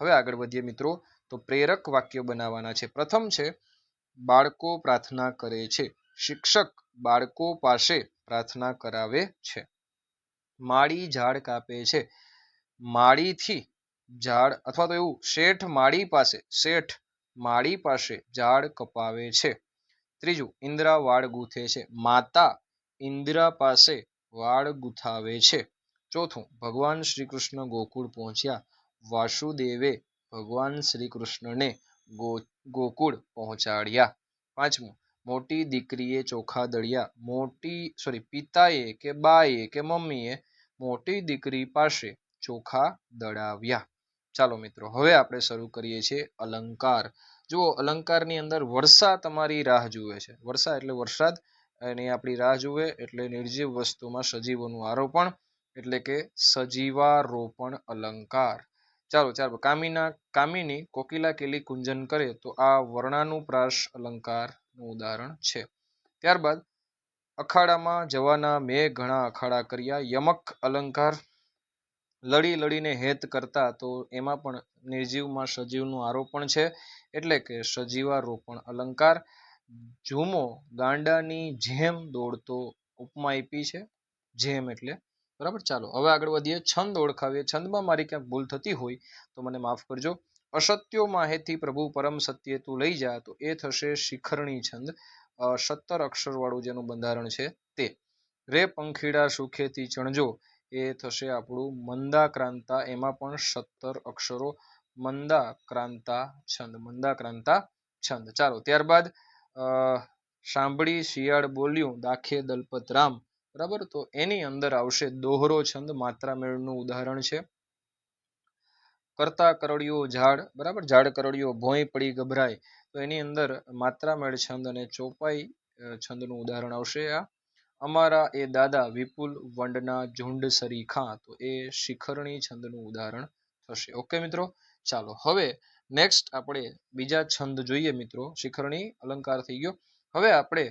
હવે આગળ વધીએ મિત્રો તો પ્રેરક વાક્ય બનાવવાના છે. પ્રથમ છે બાળકો પ્રાર્થના કરે છે. શિક્ષક બાળકો પાસે પ્રાર્થના કરાવે છે. માળી ઝાડ કાપે છે. માળીથી ઝાડ અથવા તો એવું શેઠ માળી પાસે ઝાડ કપાવે છે. ત્રીજું ઇન્દ્રા વાળ ગૂંથે છે. માતા ઇન્દ્રા પાસે વાળ ગૂંથાવે છે. ચોથું ભગવાન શ્રી કૃષ્ણ ગોકુળ પહોંચ્યા. વાસુદેવે ભગવાન શ્રી કૃષ્ણને ગોકુળ પહોંચાડ્યા. પાંચમું મોટી દીકરીએ ચોખા દળ્યા, પિતાએ કે બાએ કે મમ્મીએ મોટી દીકરી પાસે ચોખા દળાવ્યા. ચાલો મિત્રો, હવે આપણે શરૂ કરીએ છીએ અલંકાર. જુઓ, અલંકારની અંદર વર્ષા તમારી રાહ જુએ છે. વર્ષા એટલે વરસાદ, એની આપણી રાહ જુએ એટલે નિર્જીવ વસ્તુમાં સજીવોનું આરોપણ, એટલે કે સજીવારોપણ અલંકાર. ચાલો કામિની કોકિલા કેલી કુંજન કરે, તો આ વર્ણાનુપ્રાસ અલંકારનું ઉદાહરણ છે. ત્યારબાદ અખાડામાં જવાના મેં ઘણા અખાડા કર્યા, યમક અલંકાર. લડી લડીને હેત કરતા, તો એમાં પણ નિર્જીવમાં સજીવનું આરોપણ છે, એટલે કે સજીવારોપણ અલંકાર. ઝૂમો ગાંડાની જેમ દોડતો, ઉપમા આપી છે, જેમ એટલે બરાબર. ચાલો હવે આગળ વધીએ, છંદ ઓળખાવીએ. છંદમાં મારી ક્યાંક ભૂલ થતી હોય તો મને માફ કરજો. અસત્યો માહેથી પ્રભુ પરમ સત્ય તું લઈ જા, તો એ થશે શિખરણી છંદ, 17 અક્ષર વાળું જેનું બંધારણ છે તે. રે પંખીડા સુખેથી ચણજો, એ થશે આપણું મંદાક્રાંતા, એમાં પણ 17 અક્ષરો, મંદાક્રાંતા છંદ. ચાલો ત્યારબાદ સાંભળી શિયાળ બોલ્યું, દાખે દલપત રામ, બરાબર. તો એની અંદર આવશે દોહરો છંદ, માત્રા મેળનું ઉદાહરણ છે. કરતા કરડિયો ઝાડ, બરાબર, ઝાડ કરડિયો ભોંય પડી ગભરાય, તો એની અંદર માત્રા મેળ છંદ અને ચોપાઈ છંદનું ઉદાહરણ આવશે. આ અમારા એ દાદા વિપુલ વંડના ઝુંડ સરીખા, તો એ શિખરણી છંદનું ઉદાહરણ થશે. ઓકે મિત્રો, ચાલો હવે નેક્સ્ટ આપણે બીજા છંદ જોઈએ મિત્રો. શિખરણી અલંકાર થઈ ગયો. હવે આપણે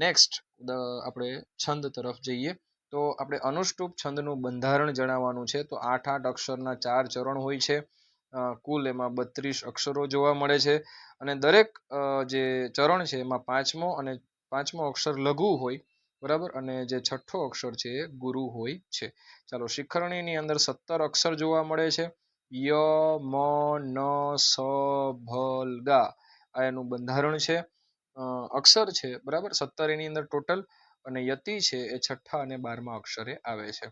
નેક્સ્ટ આપણે છંદ તરફ જઈએ. તો આપણે અનુષ્ટુપ છંદનું બંધારણ જણાવવાનું છે. તો 8 અક્ષરના 4 ચરણ હોય છે. કુલ એમાં 32 અક્ષરો જોવા મળે છે, અને દરેક જે ચરણ છે એમાં પાંચમો અક્ષર લઘુ હોય, બરાબર, અને જે છઠ્ઠો અક્ષર છે એ ગુરુ હોય છે. ચાલો, શિખરણીની અંદર 17 અક્ષર જોવા મળે છે. ય, મ, ન, સ, ભ, ગા, આ એનું બંધારણ છે. અક્ષર છે, બરાબર, 17 એની અંદર ટોટલ, અને યતિ છે એ છઠ્ઠા અને 12મા અક્ષરે આવે છે.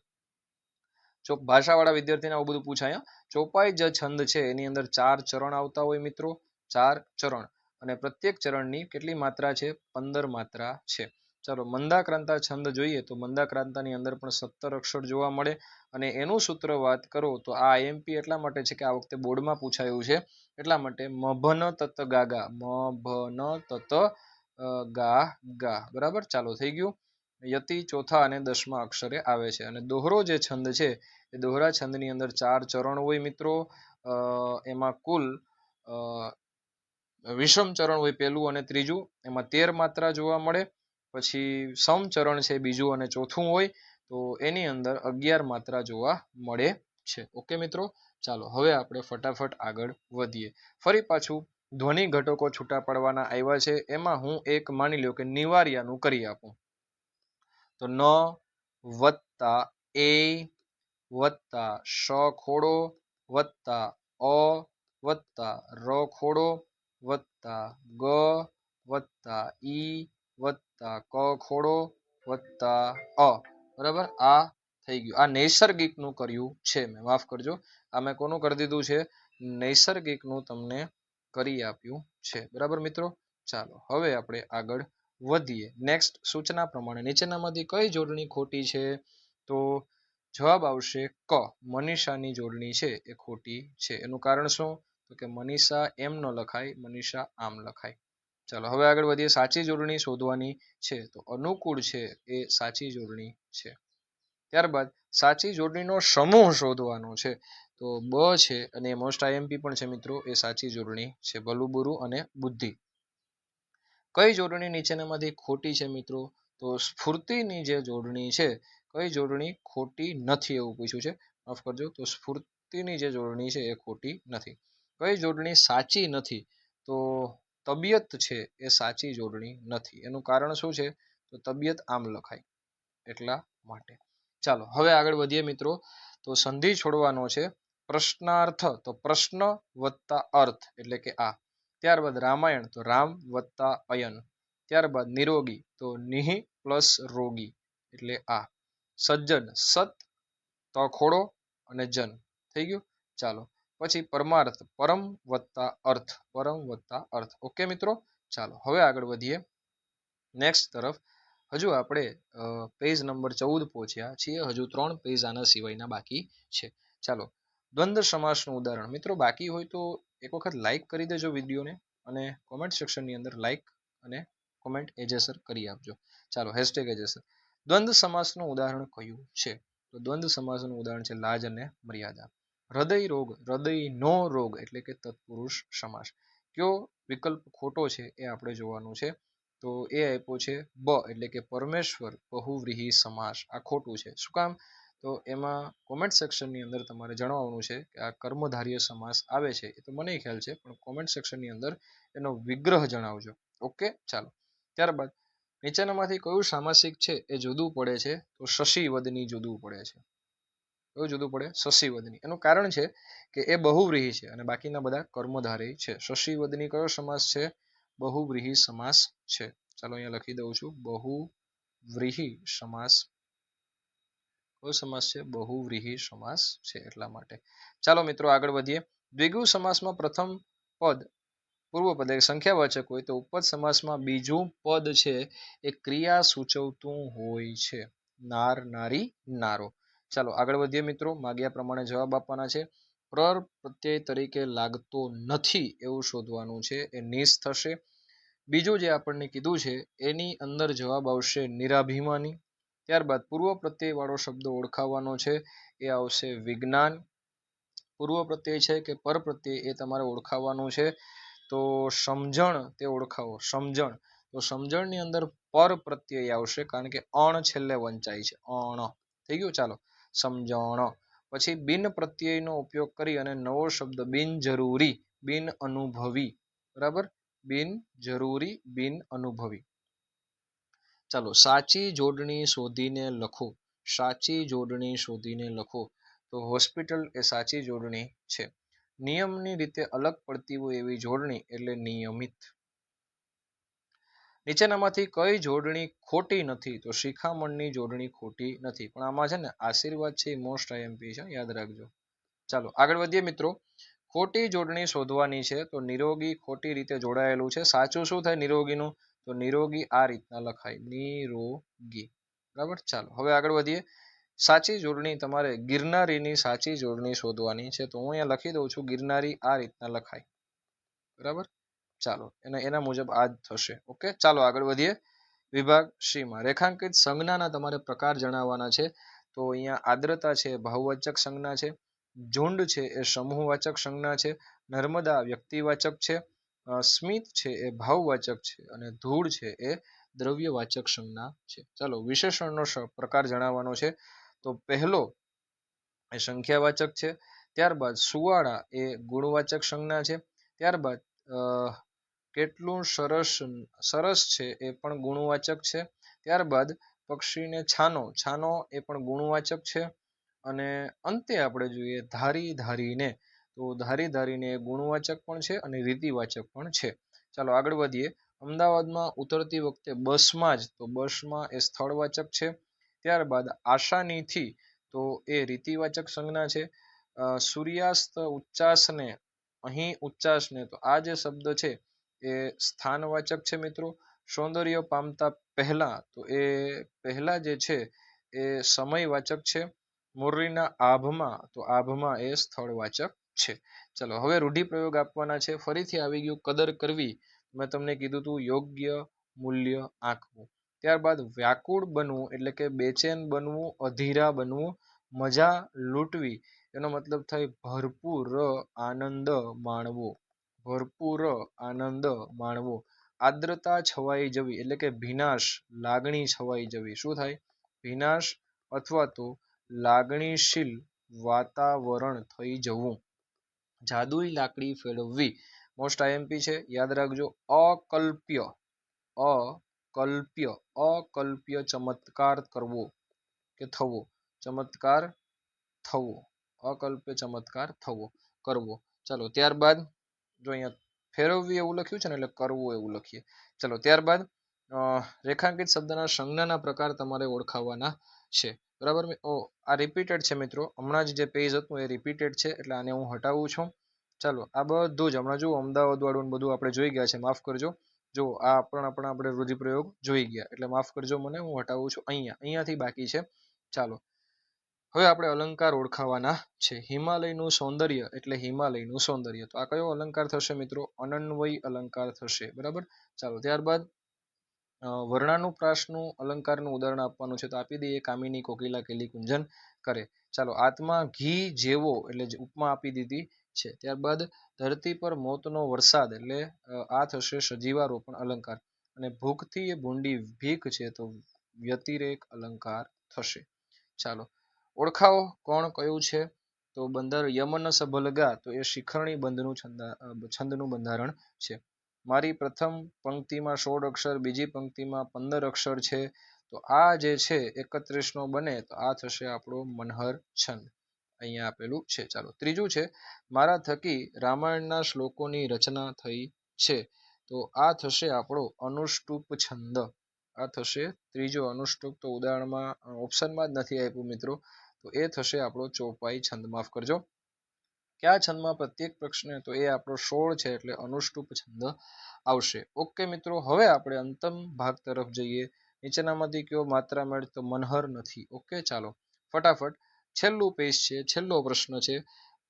ભાષાવાળા વિદ્યાર્થીને આવું બધું પૂછાય. ચોપાઈ જે છંદ છે એની અંદર 4 ચરણ આવતા હોય મિત્રો, 4 ચરણ, અને પ્રત્યેક ચરણની કેટલી માત્રા છે? 15 માત્રા છે. ચાલો મંદાક્રાંતા છંદ જોઈએ. તો મંદાક્રાંતાની અંદર પણ 17 અક્ષર જોવા મળે, અને એનું સૂત્ર વાત કરો તો આ આઈએમપી એટલા માટે છે કે આ વખતે બોર્ડમાં પૂછાયું છે, એટલા માટે મભન તત ગાગા, મભન તત ગા, બરાબર. ચાલો થઈ ગયું. યતિ ચોથા અને 10મા અક્ષરે આવે છે. અને દોહરો જે છંદ છે એ દોહરા છંદની અંદર 4 ચરણ હોય મિત્રો. એમાં કુલ વિષમ ચરણ હોય પહેલું અને ત્રીજું, એમાં 13 માત્રા જોવા મળે. પછી સમ ચરણ છે બીજું અને ચોથું હોય, તો એની અંદર 11 માત્રા જોવા મળે છે. ઓકે મિત્રો, ચાલો હવે આપણે ફટાફટ આગળ વધીએ. ફરી પાછું ધ્વનિ ઘટકો છૂટા પડવાના આવ્યા છે. એમાં હું એક માની લ્યો કે નિવાર્યાનું કરી આપું. તો ન વત્તા એ વત્તા શ ખોડો વત્તા અ વત્તા ર ખોડો વત્તા ગ વત્તા ઈ વત્તા ક ખોડો વત્તા અ, બરાબર. આ થઈ ગયું. આ નૈસર્ગિકનું કર્યું છે મેં, માફ કરજો. આ મેં કોનું કરી દીધું છે? નૈસર્ગિકનું તમને કરી આપ્યું છે, બરાબર મિત્રો. ચાલો હવે આપણે આગળ વધીએ. નેક્સ્ટ સૂચના પ્રમાણે નીચેનામાંથી કઈ જોડણી ખોટી છે? તો જવાબ આવશે ક, મનીષાની જોડણી છે એ ખોટી છે. એનું કારણ શું? તો કે મનીષા એમ ન લખાય, મનીષા આમ લખાય. ચાલો હવે આગળ વધીએ. સાચી જોડણી શોધવાની છે. તો અનુકૂળ છે એ સાચી જોડણી છે. ત્યારબાદ સાચી જોડણીનો સમૂહ શોધવાનો છે. તો બ છે, અને મોસ્ટ આઈએમપી પણ છે મિત્રો, એ સાચી જોડણી છે. ભલું બુરું અને બુદ્ધિ. કઈ જોડણી નીચેનામાંથી ખોટી છે મિત્રો? તો સ્ફૂર્તિની જે જોડણી છે, કઈ જોડણી ખોટી નથી એવું પૂછ્યું છે, માફ કરજો. તો સ્ફૂર્તિની જે જોડણી છે એ ખોટી નથી. કઈ જોડણી સાચી નથી? તો તબિયત છે એ સાચી જોડણી નથી. એનું કારણ શું છે? તો તબિયત આમ લખાય એટલા માટે. ચાલો હવે આગળ વધીએ મિત્રો. તો સંધિ છોડવાનો છે. પ્રશ્નાર્થ, તો પ્રશ્ન વત્તા અર્થ એટલે કે આ. ત્યારબાદ રામાયણ, તો રામ વત્તા અયન. ત્યારબાદ નિરોગી, તો નિહ પ્લસ રોગી એટલે આ. સજ્જન, સત તખોડો અને જન, થઈ ગયું. ચાલો પછી પરમાર્થ, પરમ વત્તા અર્થ, પરમ વત્તા અર્થ. ઓકે મિત્રો, ચાલો હવે આગળ વધીએ. નેક્સ્ટ તરફ હજુ આપણે પેજ નંબર 14 પહોંચ્યા છીએ. હજુ 3 પેજ આના સિવાયના બાકી છે. ચાલો, દ્વંદ્વ સમાસનું ઉદાહરણ. મિત્રો બાકી હોય તો એક વખત લાઈક કરી દેજો વિડીયોને અને કોમેન્ટ સેક્શનની અંદર લાઈક અને કોમેન્ટ એજેસર કરી આપજો. ચાલો, હેશટેગ એજેસર. દ્વંદ્વ સમાસનું ઉદાહરણ કયું છે? તો દ્વંદ્વ સમાસનું ઉદાહરણ છે લાજ અને મર્યાદા. હૃદય રોગ, હૃદયનો રોગ એટલે કે તત્પુરુષ સમાસ. કયો વિકલ્પ ખોટો છે એ આપણે જોવાનું છે. તો એ આપ્યો છે બ એટલે કે પરમેશ્વર બહુવ્રીહી સમાસ. આ ખોટું છે. શું કામ? તો એમાં કોમેન્ટ સેક્શનની અંદર તમારે જણાવવાનું છે કે આ કર્મધાર્ય સમાસ આવે છે. એ તો મને ખ્યાલ છે, પણ કોમેન્ટ સેક્શનની અંદર એનો વિગ્રહ જણાવજો. ઓકે, ચાલો. ત્યારબાદ નીચેનામાંથી કયું સામાસિક છે એ જુદું પડે છે? તો શશીવદની જુદું પડે છે. કયું જુદું પડે? શશીવદની. એનું કારણ છે કે એ બહુવ્રીહી છે અને બાકીના બધા કર્મધારય છે. શશીવદની કયો સમાસ છે? બહુવ્રીહી સમાસ છે. ચાલો અહીંયા લખી દઉં છું, બહુવ્રીહી સમાસ. કયો સમાસ છે? બહુવ્રીહી સમાસ છે, એટલા માટે. ચાલો મિત્રો આગળ વધીએ. દ્વિગુ સમાસમાં પ્રથમ પદ પૂર્વ પદ સંખ્યાવાચક હોય તો ઉપપદ સમાસમાં બીજું પદ છે એ ક્રિયા સૂચવતું હોય છે. નાર, નારી, નારો. ચાલો આગળ વધીએ મિત્રો. માગ્યા પ્રમાણે જવાબ આપવાના છે. પ્ર પ્રત્યય તરીકે લાગતો નથી એવું શોધવાનું છે. એ નિસ થશે. બીજું જે આપણને કીધું છે એની અંદર જવાબ આવશે નિરાભિમાની. ત્યારબાદ પૂર્વ પ્રત્યય વાળો શબ્દ ઓળખાવવાનો છે. એ આવશે વિજ્ઞાન. પૂર્વ પ્રત્યય છે કે પર પ્રત્યય એ તમારે ઓળખાવવાનું છે. તો સમજણ તે ઓળખાવો. સમજણ. તો સમજણની અંદર પર પ્રત્યય આવશે, કારણ કે અણ છેલ્લે વંચાય છે. અણ થઈ ગયું. ચાલો, સમજણ. પછી બિન પ્રત્યયનો ઉપયોગ કરી અને નવો શબ્દ બિનજરૂરી, બિન અનુભવી. બરાબર, બિનજરૂરી, બિન અનુભવી. ચાલો, સાચી જોડણી શોધીને લખો. સાચી જોડણી શોધીને લખો. તો હોસ્પિટલ એ સાચી જોડણી છે. નિયમની રીતે અલગ પડતી હોય એવી જોડણી એટલે નિયમિત. નીચેનામાંથી કઈ જોડણી ખોટી નથી? તો શિખામણની જોડણી ખોટી નથી. પણ આમાં છે ને આશીર્વાદ છે એ મોસ્ટ આઈએમપી છે, યાદ રાખજો. ચાલો આગળ વધીએ મિત્રો. ખોટી જોડણી શોધવાની છે. તો નિરોગી ખોટી રીતે જોડાયેલું છે. સાચું શું થાય નિરોગીનું? તો નિરોગી આ રીતના લખાય, નિરોગી. બરાબર. ચાલો હવે આગળ વધીએ. સાચી જોડણી તમારે ગિરનારીની સાચી જોડણી શોધવાની છે. તો હું અહીંયા લખી દઉં છું, ગિરનારી આ રીતના લખાય. બરાબર. ચાલો, એના મુજબ આ જ થશે. ઓકે, ચાલો આગળ વધીએ. વિભાગ સી માં રેખાંકિત સંજ્ઞાના તમારે પ્રકાર જણાવવાના છે. તો અહીંયા આદ્રતા છે ભાવવાચક સંજ્ઞા છે. ઝુંડ છે એ સમૂહવાચક સંજ્ઞા છે. નર્મદા વ્યક્તિવાચક છે. સ્મિત છે એ ભાવવાચક છે અને ધૂળ છે એ દ્રવ્યવાચક સંજ્ઞા છે. ચાલો વિશેષણનો પ્રકાર જણાવવાનો છે. તો પહેલો એ સંખ્યાવાચક છે. ત્યારબાદ સુવાળા એ ગુણવાચક સંજ્ઞા છે. ત્યારબાદ કેટલું સરસ, સરસ છે એ પણ ગુણવાચક છે. ત્યારબાદ પક્ષીને છાનો, છાનો એ પણ ગુણવાચક છે. અને અંતે આપણે જોઈએ ધારી ધારીને. તો ધારી ધારીને ગુણવાચક પણ છે અને રીતિવાચક પણ છે. ચાલો આગળ વધીએ. અમદાવાદમાં ઉતરતી વખતે બસમાં જ, તો બસમાં એ સ્થળવાચક છે. ત્યારબાદ આસાનીથી, તો એ રીતિવાચક સંજ્ઞા છે. સૂર્યાસ્ત ઉચ્ચાસને, અહીં ઉચ્ચાસને, તો આ જે શબ્દ છે એ સ્થાનવાચક છે મિત્રો. સૌંદર્ય પામતા પહેલા, તો એ પહેલા જે છે એ સમયવાચક છે. મોરલીના આભમાં, તો આભમાં એ સ્થળવાચક છે. ચલો હવે રૂઢિપ્રયોગ આપવાના છે. ફરીથી આવી ગયું કદર કરવી. મેં તમને કીધું હતું યોગ્ય મૂલ્ય આંકવું. ત્યારબાદ વ્યાકુળ બનવું એટલે કે બેચેન બનવું, અધીરા બનવું. મજા લૂંટવી એનો મતલબ થાય ભરપૂર આનંદ માણવો. ભરપૂર આનંદ માણવો. આદ્રતા છવાઈ જવી એટલે કે ભીનાશ, લાગણી છવાઈ જવી. શું થાય? ભીનાશ અથવા તો લાગણીશીલ વાતાવરણ થઈ જવું. જાદુઈ લાકડી ફેરવવી મોસ્ટ આઈએમપી છે, યાદ રાખજો. અકલ્પ્ય, અકલ્પ્ય, અકલ્પ્ય ચમત્કાર કરવો કે થવો. ચમત્કાર થવો, અકલ્પ્ય ચમત્કાર થવો, કરવો. ચાલો ત્યારબાદ જો અહીંયા ફેરવવી એવું લખ્યું છે ને એટલે કરવું એવું લખીએ. ચલો ત્યારબાદ રેખાંકિત શબ્દના સંજ્ઞાના પ્રકાર તમારે ઓળખાવવાના છે. બરાબર. આ રિપીટેડ છે મિત્રો. હમણાં જ જે પેજ હતું એ રિપીટેડ છે એટલે આને હું હટાવું છું. ચાલો આ બધું જ હમણાં જુઓ અમદાવાદ વાળું બધું આપણે જોઈ ગયા છે, માફ કરજો. જો આ પણ આપણે રૂઢિપ્રયોગ જોઈ ગયા, એટલે માફ કરજો મને, હું હટાવું છું અહીંયાથી બાકી છે. ચાલો હવે આપણે અલંકાર ઓળખાવાના છે. હિમાલયનું સૌંદર્ય એટલે હિમાલયનું સૌંદર્ય, તો આ કયો અલંકાર થશે મિત્રો? અનન્વય અલંકાર થશે. બરાબર. ચાલો ત્યારબાદ વર્ણાનુપ્રાસનું અલંકારનું ઉદાહરણ આપવાનું છે, તો આપી દઈએ. કામિની કોકિલા કેલી કુંજન કરે. ચાલો આત્મા ઘી જેવો એટલે ઉપમા આપી દીધી છે. ત્યારબાદ ધરતી પર મોતનો વરસાદ એટલે આ થશે સજીવારોપણ અલંકાર. અને ભૂખથી એ ભૂંડી ભીખ છે, તો વ્યતિરેક અલંકાર થશે. ચાલો ઓળખાવો કોણ કયું છે? તો બંધારણ યમન સભલગા, તો એ શિખરણી બંધનું છંદનું બંધારણ છે. મારી પ્રથમ પંક્તિમાં 16 અક્ષર, બીજી પંક્તિમાં 15 અક્ષર છે, તો આ જે છે 31 નો બને, તો આ થશે આપણો મનહર છંદ. અહીંયા આપેલું છે. ચાલો ત્રીજું છે, મારા થકી રામાયણના શ્લોકોની રચના થઈ છે, તો આ થશે આપણો અનુષ્ટુપ છંદ. આ થશે ત્રીજો અનુષ્ટુપ. તો ઉદાહરણમાં ઓપ્શનમાં જ નથી આપ્યું મિત્રો, તો એ થશે આપણો ચોપાઈ છંદ. માફ કરજો. કયા છંદમાં પ્રત્યેક પ્રશ્ન, તો એ આપણો 16 છે, એટલે અનુષ્ટુપ છંદ આવશે. ઓકે મિત્રો, હવે આપણે અંતમ ભાગ તરફ જઈએ. નીચેનામાંથી કયો માત્રા મેળ? તો મનહર નથી. ઓકે ચાલો ફટાફટ છેલ્લું પેજ છે, છેલ્લો પ્રશ્ન છે.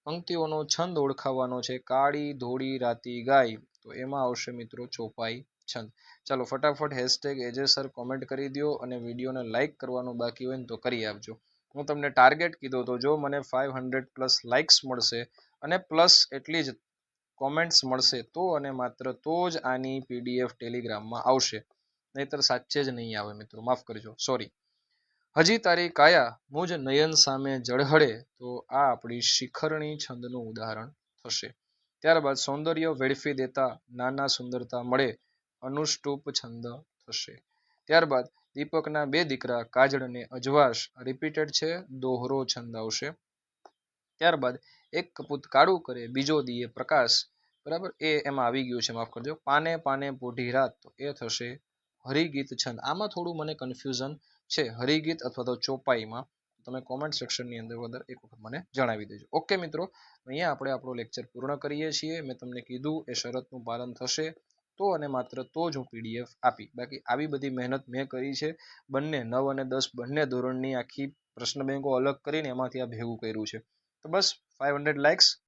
પંક્તિઓનો છંદ ઓળખાવવાનો છે. કાળી ધોળી રાતી ગાય, તો એમાં આવશે મિત્રો ચોપાઈ છંદ. ચાલો ફટાફટ હેશટેગ એજે સર કોમેન્ટ કરી દો, અને વિડીયોને લાઈક કરવાનું બાકી હોય ને તો કરી આપજો. હું તમને ટાર્ગેટ કીધો તો જો મને 500+ લાઇક્સ મળશે અને પ્લસ એટલી જ કોમેન્ટ્સ મળશે, તો અને માત્ર તો જ આની PDF ટેલિગ્રામમાં આવશે, નહીતર સાચે જ નહીં આવે મિત્રો. માફ કરજો, સોરી. હજી તારી કાયા મુજ નયન સામે જળહળે, તો આ આપણી શિખરણી છંદનું ઉદાહરણ થશે. ત્યારબાદ સૌંદર્ય વેડફી દેતા નાના સુંદરતા મળે, અનુષ્ટુપ છંદ થશે. ત્યારબાદ દીપકના 2 દીકરા કાજળ અને અજવાશ, રિપીટેડ છે, દોહરો છંદ આવશે. ત્યારબાદ એક કપૂત કાળું કરે, બીજો દીએ પ્રકાશ, બરાબર, એ એમાં આવી ગયું છે. માફ કરજો. પાને પાને પોઢી રાત, તો એ થશે હરિગીત છંદ. આમાં થોડું મને કન્ફ્યુઝન છે, હરિગીત અથવા તો ચોપાઈમાં. તમે કોમેન્ટ સેક્શનની અંદર એક વખત મને જણાવી દેજો. ઓકે મિત્રો, અહીંયા આપણે આપણો લેક્ચર પૂર્ણ કરીએ છીએ. મેં તમને કીધું એ શરતનું પાલન થશે તો અને માત્ર તો જ હું PDF આપી. બાકી આવી બધી મહેનત મેં કરી છે. બંને 9 અને 10 બંને ધોરણની આખી પ્રશ્ન બેંકો અલગ કરીને એમાંથી આ ભેગું કર્યું છે. તો બસ 500 લાઇક્સ